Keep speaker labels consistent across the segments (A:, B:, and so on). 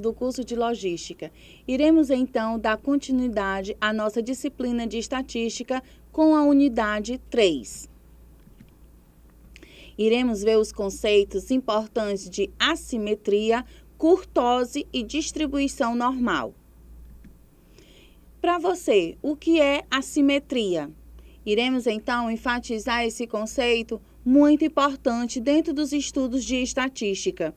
A: do curso de Logística. Iremos, então, dar continuidade à nossa disciplina de Estatística com a unidade 3. Iremos ver os conceitos importantes de assimetria, curtose e distribuição normal. Para você, o que é assimetria? Iremos, então, enfatizar esse conceito muito importante dentro dos estudos de estatística.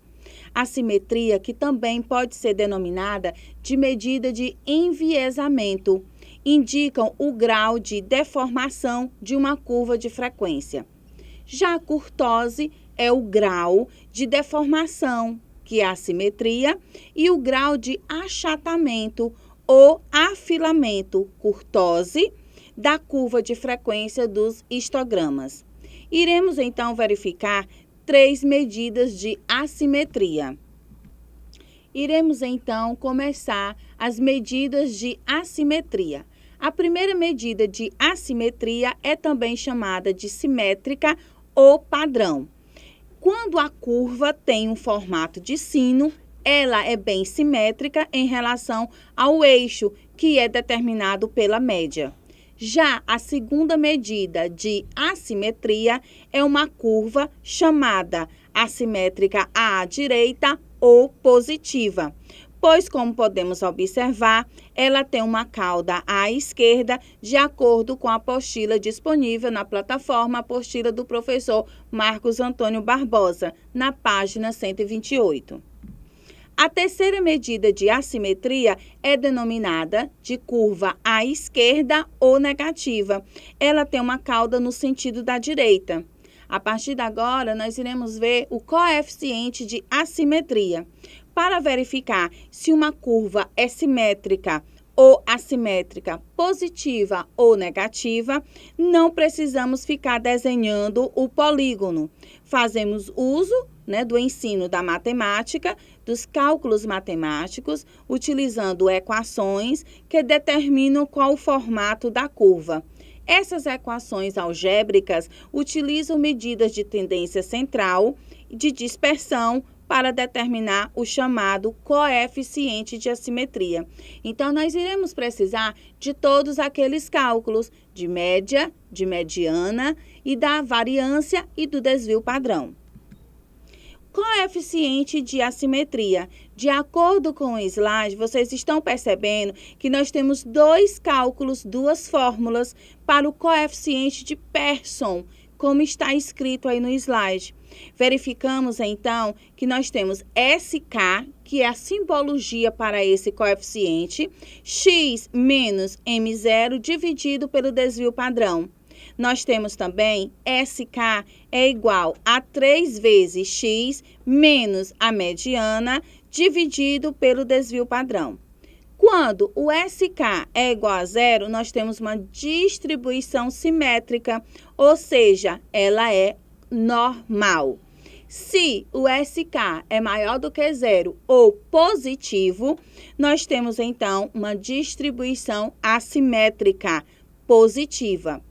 A: Assimetria, que também pode ser denominada de medida de enviesamento, indicam o grau de deformação de uma curva de frequência. Já a curtose é o grau de deformação, que é a assimetria, e o grau de achatamento ou afilamento, curtose, da curva de frequência dos histogramas. Iremos, então, verificar 3 medidas de assimetria. Iremos, então, começar as medidas de assimetria. A primeira medida de assimetria é também chamada de simétrica ou padrão. Quando a curva tem um formato de sino, ela é bem simétrica em relação ao eixo, que é determinado pela média. Já a segunda medida de assimetria é uma curva chamada assimétrica à direita ou positiva, pois, como podemos observar, ela tem uma cauda à esquerda, de acordo com a apostila disponível na plataforma Apostila do professor Marcos Antônio Barbosa, na página 128. A terceira medida de assimetria é denominada de curva à esquerda ou negativa. Ela tem uma cauda no sentido da direita. A partir de agora, nós iremos ver o coeficiente de assimetria. Para verificar se uma curva é simétrica ou assimétrica, positiva ou negativa, não precisamos ficar desenhando o polígono. Fazemos uso do ensino da matemática, dos cálculos matemáticos, utilizando equações que determinam qual o formato da curva. Essas equações algébricas utilizam medidas de tendência central e de dispersão para determinar o chamado coeficiente de assimetria. Então, nós iremos precisar de todos aqueles cálculos de média, de mediana e da variância e do desvio padrão. Coeficiente de assimetria. De acordo com o slide, vocês estão percebendo que nós temos 2 cálculos, 2 fórmulas para o coeficiente de Pearson, como está escrito aí no slide. Verificamos, então, que nós temos SK, que é a simbologia para esse coeficiente, x menos M0 dividido pelo desvio padrão. Nós temos também SK é igual a 3 vezes x menos a mediana dividido pelo desvio padrão. Quando o SK é igual a 0, nós temos uma distribuição simétrica, ou seja, ela é normal. Se o SK é maior do que 0 ou positivo, nós temos então uma distribuição assimétrica positiva.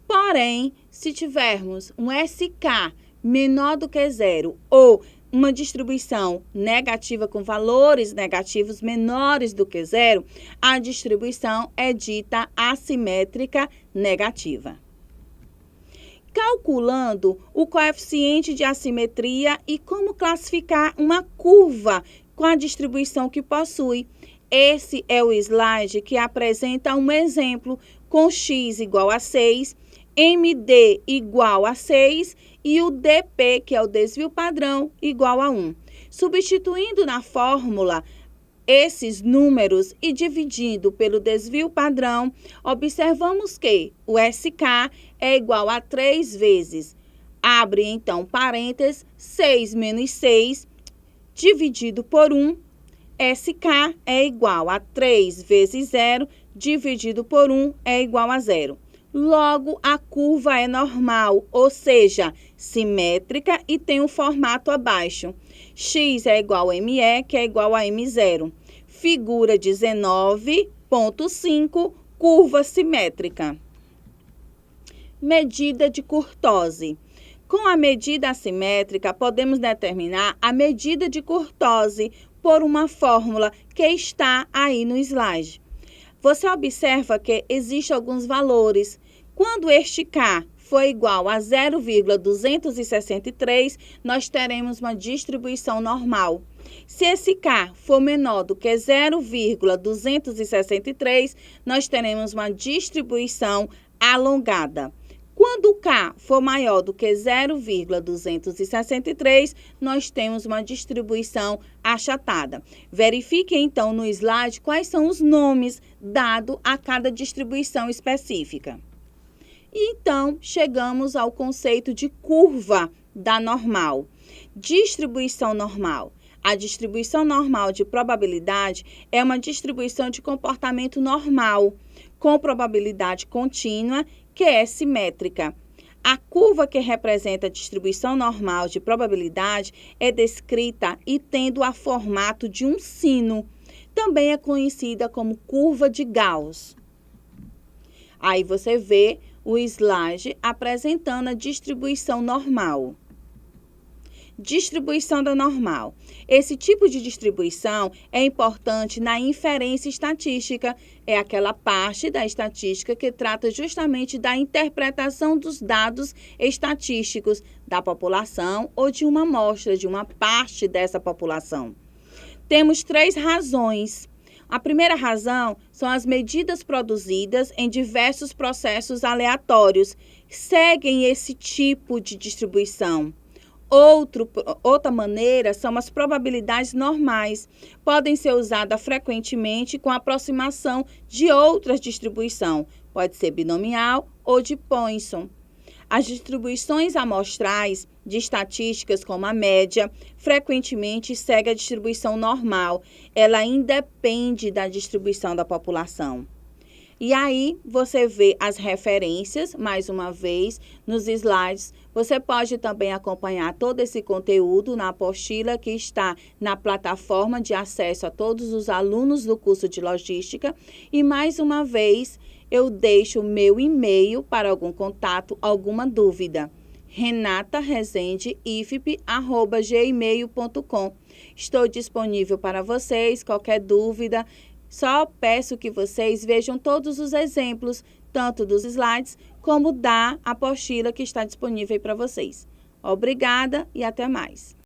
A: Porém, se tivermos um SK menor do que 0 ou uma distribuição negativa com valores negativos menores do que 0, a distribuição é dita assimétrica negativa. Calculando o coeficiente de assimetria e como classificar uma curva com a distribuição que possui. Esse é o slide que apresenta um exemplo com x igual a 6, MD igual a 6 e o DP, que é o desvio padrão, igual a 1. Substituindo na fórmula esses números e dividindo pelo desvio padrão, observamos que o SK é igual a 3 vezes, abre então parênteses, 6 menos 6, dividido por 1, SK é igual a 3 vezes 0, dividido por 1 é igual a 0. Logo, a curva é normal, ou seja, simétrica e tem um formato abaixo. X é igual a ME, que é igual a M0. Figura 19.5, curva simétrica. Medida de curtose. Com a medida assimétrica, podemos determinar a medida de curtose por uma fórmula que está aí no slide. Você observa que existem alguns valores. Quando este K for igual a 0,263, nós teremos uma distribuição normal. Se esse K for menor do que 0,263, nós teremos uma distribuição alongada. Quando o K for maior do que 0,263, nós temos uma distribuição achatada. Verifique, então, no slide quais são os nomes dados a cada distribuição específica. E, então, chegamos ao conceito de curva da normal. Distribuição normal. A distribuição normal de probabilidade é uma distribuição de comportamento normal, com probabilidade contínua, que é simétrica. A curva que representa a distribuição normal de probabilidade é descrita e tendo o formato de um sino. Também é conhecida como curva de Gauss. Aí você vê o slide apresentando a distribuição normal. Distribuição da normal. Esse tipo de distribuição é importante na inferência estatística. É aquela parte da estatística que trata justamente da interpretação dos dados estatísticos da população ou de uma amostra, de uma parte dessa população. Temos 3 razões. A primeira razão são as medidas produzidas em diversos processos aleatórios. Seguem esse tipo de distribuição. Outra maneira são as probabilidades normais. Podem ser usadas frequentemente com aproximação de outras distribuições. Pode ser binomial ou de Poisson. As distribuições amostrais de estatísticas, como a média, frequentemente seguem a distribuição normal. Ela independe da distribuição da população. E aí, você vê as referências, mais uma vez, nos slides. Você pode também acompanhar todo esse conteúdo na apostila que está na plataforma de acesso a todos os alunos do curso de Logística. E, mais uma vez, eu deixo o meu e-mail para algum contato, alguma dúvida. renatarezendeifp@gmail.com. Estou disponível para vocês, qualquer dúvida. Só peço que vocês vejam todos os exemplos, tanto dos slides como da apostila que está disponível para vocês. Obrigada e até mais.